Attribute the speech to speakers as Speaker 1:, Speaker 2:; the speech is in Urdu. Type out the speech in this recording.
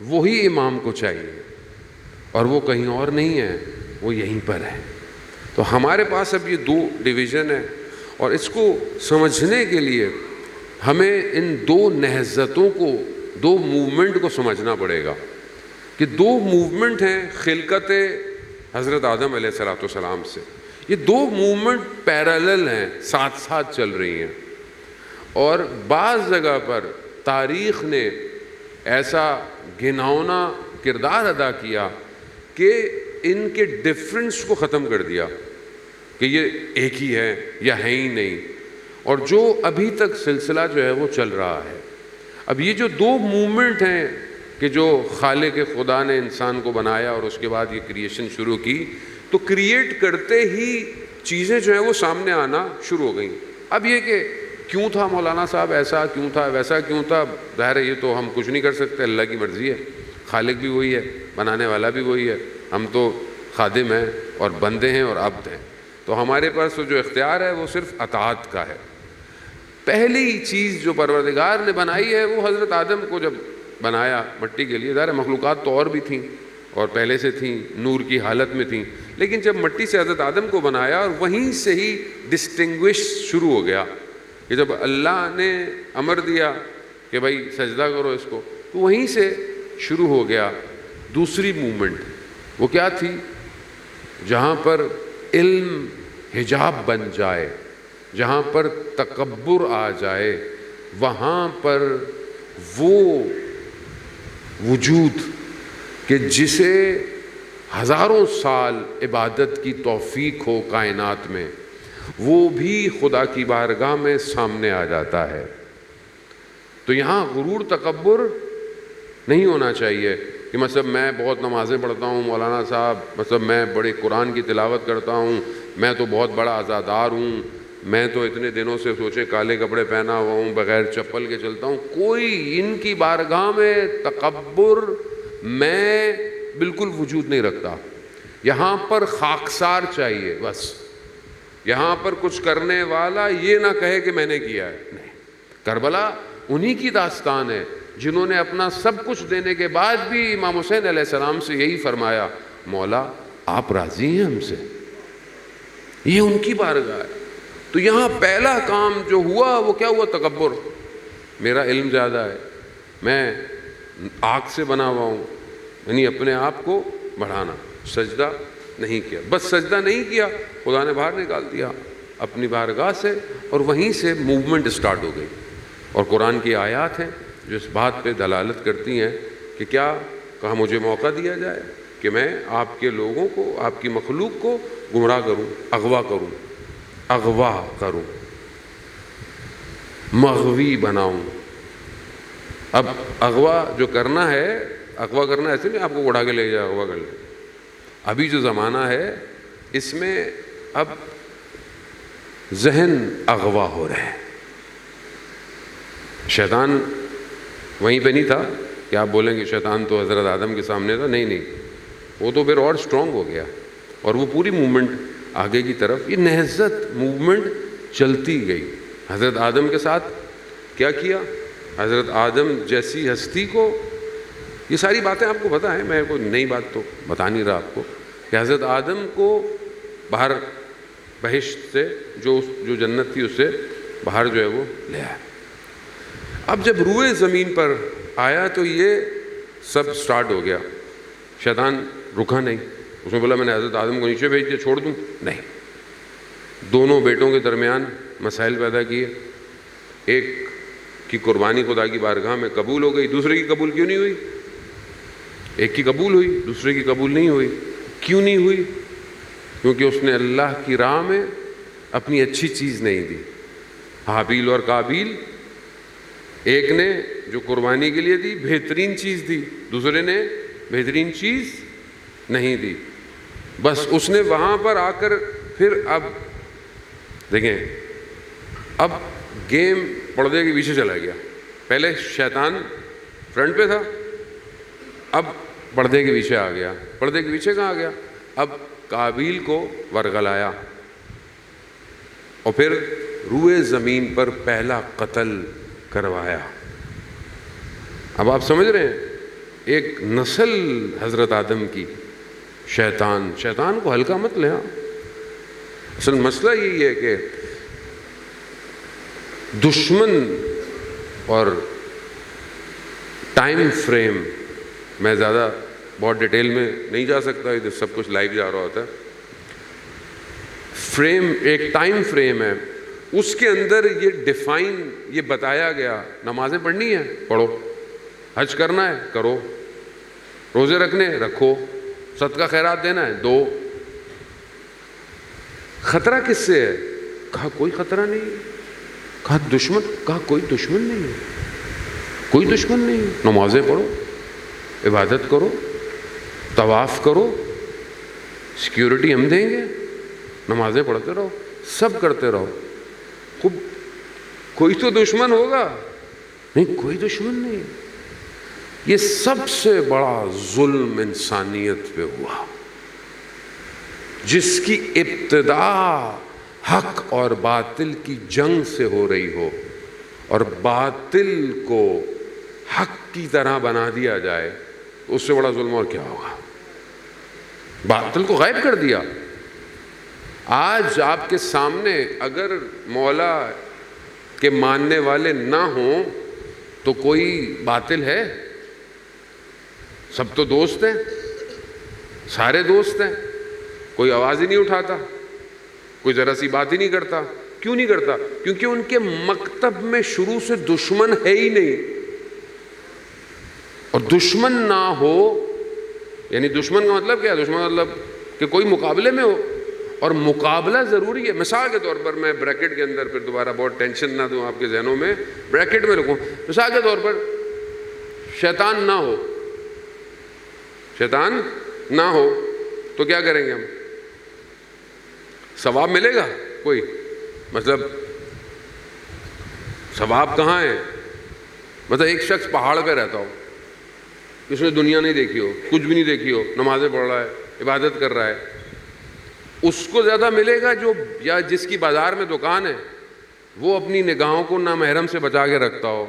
Speaker 1: وہی امام کو چاہیے، اور وہ کہیں اور نہیں ہے، وہ یہیں پر ہے۔ تو ہمارے پاس اب یہ دو ڈویژن ہے، اور اس کو سمجھنے کے لیے ہمیں ان دو نہضتوں کو، دو موومنٹ کو سمجھنا پڑے گا کہ دو موومنٹ ہیں خلقت حضرت آدم علیہ السلام سے۔ یہ دو موومنٹ پیرالل ہیں، ساتھ ساتھ چل رہی ہیں، اور بعض جگہ پر تاریخ نے ایسا گھناؤنا کردار ادا کیا کہ ان کے ڈفرنس کو ختم کر دیا کہ یہ ایک ہی ہے یا ہے ہی نہیں، اور جو ابھی تک سلسلہ جو ہے وہ چل رہا ہے۔ اب یہ جو دو موومنٹ ہیں کہ جو خالق خدا نے انسان کو بنایا اور اس کے بعد یہ کریشن شروع کی، تو کریٹ کرتے ہی چیزیں جو ہیں وہ سامنے آنا شروع ہو گئیں۔ اب یہ کہ کیوں تھا مولانا صاحب ایسا، کیوں تھا ویسا، کیوں تھا، ظاہر ہے یہ تو ہم کچھ نہیں کر سکتے، اللہ کی مرضی ہے، خالق بھی وہی ہے، بنانے والا بھی وہی ہے، ہم تو خادم ہیں اور بندے ہیں اور عبد ہیں، تو ہمارے پاس جو اختیار ہے وہ صرف اطاعت کا ہے۔ پہلی چیز جو پروردگار نے بنائی ہے وہ حضرت آدم کو جب بنایا مٹی کے لیے، ظاہر مخلوقات تو اور بھی تھیں اور پہلے سے تھیں، نور کی حالت میں تھیں، لیکن جب مٹی سے حضرت آدم کو بنایا اور وہیں سے ہی ڈسٹنگوش شروع ہو گیا کہ جب اللہ نے امر دیا کہ بھائی سجدہ کرو اس کو، تو وہیں سے شروع ہو گیا دوسری موومنٹ۔ وہ کیا تھی؟ جہاں پر علم حجاب بن جائے، جہاں پر تکبر آ جائے، وہاں پر وہ وجود کہ جسے ہزاروں سال عبادت کی توفیق ہو کائنات میں، وہ بھی خدا کی بارگاہ میں سامنے آ جاتا ہے۔ تو یہاں غرور تکبر نہیں ہونا چاہیے کہ مطلب میں بہت نمازیں پڑھتا ہوں مولانا صاحب، مطلب میں بڑے قرآن کی تلاوت کرتا ہوں، میں تو بہت بڑا عزادار ہوں، میں تو اتنے دنوں سے سوچے کالے کپڑے پہنا ہوا ہوں، بغیر چپل کے چلتا ہوں۔ کوئی ان کی بارگاہ میں تکبر میں بالکل وجود نہیں رکھتا۔ یہاں پر خاکسار چاہیے بس، یہاں پر کچھ کرنے والا یہ نہ کہے کہ میں نے کیا ہے۔ نہیں، کربلا انہی کی داستان ہے جنہوں نے اپنا سب کچھ دینے کے بعد بھی امام حسین علیہ السلام سے یہی فرمایا، مولا آپ راضی ہیں ہم سے؟ یہ ان کی بارگاہ ہے۔ تو یہاں پہلا کام جو ہوا وہ کیا ہوا؟ تکبر۔ میرا علم زیادہ ہے، میں آگ سے بنا ہوا ہوں، یعنی اپنے آپ کو بڑھانا۔ سجدہ نہیں کیا، بس سجدہ نہیں کیا، خدا نے باہر نکال دیا اپنی بارگاہ سے، اور وہیں سے موومنٹ سٹارٹ ہو گئی۔ اور قرآن کی آیات ہیں جو اس بات پہ دلالت کرتی ہیں کہ کیا کہا مجھے موقع دیا جائے کہ میں آپ کے لوگوں کو، آپ کی مخلوق کو گمراہ کروں، اغوا کروں، مغوی بناؤں۔ اب اغوا جو کرنا ہے، اغوا کرنا ایسے نہیں آپ کو اڑا کے لے جائے اغوا کر لے۔ ابھی جو زمانہ ہے اس میں اب ذہن اغوا ہو رہے ہیں۔ شیطان وہیں پہ نہیں تھا کہ آپ بولیں کہ شیطان تو حضرت آدم کے سامنے تھا، نہیں، وہ تو پھر اور سٹرونگ ہو گیا، اور وہ پوری موومنٹ آگے کی طرف، یہ نہضت موومنٹ چلتی گئی۔ حضرت آدم کے ساتھ کیا کیا؟ حضرت آدم جیسی ہستی کو، یہ ساری باتیں آپ کو پتہ ہیں، میں کوئی نئی بات تو بتا نہیں رہا آپ کو، کہ حضرت آدم کو باہر بہشت سے، جو جنت تھی اس سے باہر جو ہے وہ لے آیا۔ اب جب روئے زمین پر آیا تو یہ سب سٹارٹ ہو گیا۔ شیطان رکا نہیں، اس نے بولا میں نے حضرت آدم کو نیچے بھیج دیا، چھوڑ دوں؟ نہیں، دونوں بیٹوں کے درمیان مسائل پیدا کیے۔ ایک کی قربانی خدا کی بارگاہ میں قبول ہو گئی، دوسرے کی قبول کیوں نہیں ہوئی؟ ایک کی قبول ہوئی، دوسرے کی قبول نہیں ہوئی۔ کیوں نہیں ہوئی؟ کیونکہ اس نے اللہ کی راہ میں اپنی اچھی چیز نہیں دی۔ حابیل اور قابیل، ایک نے جو قربانی کے لیے دی بہترین چیز دی، دوسرے نے بہترین چیز نہیں دی۔ بس اس نے وہاں پر آ کر پھر اب دیکھیں، اب گیم پردے کے پیچھے چلا گیا۔ پہلے شیطان فرنٹ پہ تھا، اب پردے کے پیچھے آ گیا۔ پردے کے پیچھے کہاں آ گیا؟ اب قابیل کو ورغلایا، اور پھر روئے زمین پر پہلا قتل کروایا۔ اب آپ سمجھ رہے ہیں ایک نسل حضرت آدم کی شیطان کو ہلکا مت لے. اصل مسئلہ یہی ہے کہ دشمن اور ٹائم فریم، میں زیادہ بہت ڈیٹیل میں نہیں جا سکتا، ادھر سب کچھ لائیو جا رہا ہوتا ہے. فریم ایک ٹائم فریم ہے، اس کے اندر یہ بتایا گیا، نمازیں پڑھنی ہے پڑھو، حج کرنا ہے کرو، روزے رکھنے رکھو، صدقہ خیرات دینا ہے دو. خطرہ کس سے ہے؟ کہا کوئی خطرہ نہیں. کہا کوئی دشمن نہیں ہے، کوئی دشمن نہیں ہے. نمازیں پڑھو، عبادت کرو، طواف کرو، سیکیورٹی ہم دیں گے، نمازیں پڑھتے رہو، سب کرتے رہو. خوب کوئی تو دشمن ہوگا؟ نہیں، کوئی دشمن نہیں. یہ سب سے بڑا ظلم انسانیت پہ ہوا، جس کی ابتدا حق اور باطل کی جنگ سے ہو رہی ہو، اور باطل کو حق کی طرح بنا دیا جائے، اس سے بڑا ظلم اور کیا ہوگا؟ باطل کو غائب کر دیا. آج آپ کے سامنے اگر مولا کے ماننے والے نہ ہوں تو کوئی باطل ہے؟ سب تو دوست ہیں، سارے دوست ہیں. کوئی آواز ہی نہیں اٹھاتا، کوئی ذرا سی بات ہی نہیں کرتا. کیوں نہیں کرتا؟ کیونکہ ان کے مکتب میں شروع سے دشمن ہے ہی نہیں. اور دشمن نہ ہو، یعنی دشمن کا مطلب کیا ہے؟ دشمن کا مطلب کہ کوئی مقابلے میں ہو، اور مقابلہ ضروری ہے. مثال کے طور پر میں بریکٹ کے اندر، پھر دوبارہ بہت ٹینشن نہ دوں آپ کے ذہنوں میں، بریکٹ میں رکھوں. مثال کے طور پر شیطان نہ ہو تو کیا کریں گے ہم؟ ثواب ملے گا کوئی؟ مطلب ثواب کہاں ہے؟ مطلب ایک شخص پہاڑ پہ رہتا ہو، اس نے دنیا نہیں دیکھی ہو، کچھ بھی نہیں دیکھی ہو، نمازیں پڑھ رہا ہے، عبادت کر رہا ہے، اس کو زیادہ ملے گا جو، یا جس کی بازار میں دکان ہے وہ اپنی نگاہوں کو نامحرم سے بچا کے رکھتا ہو،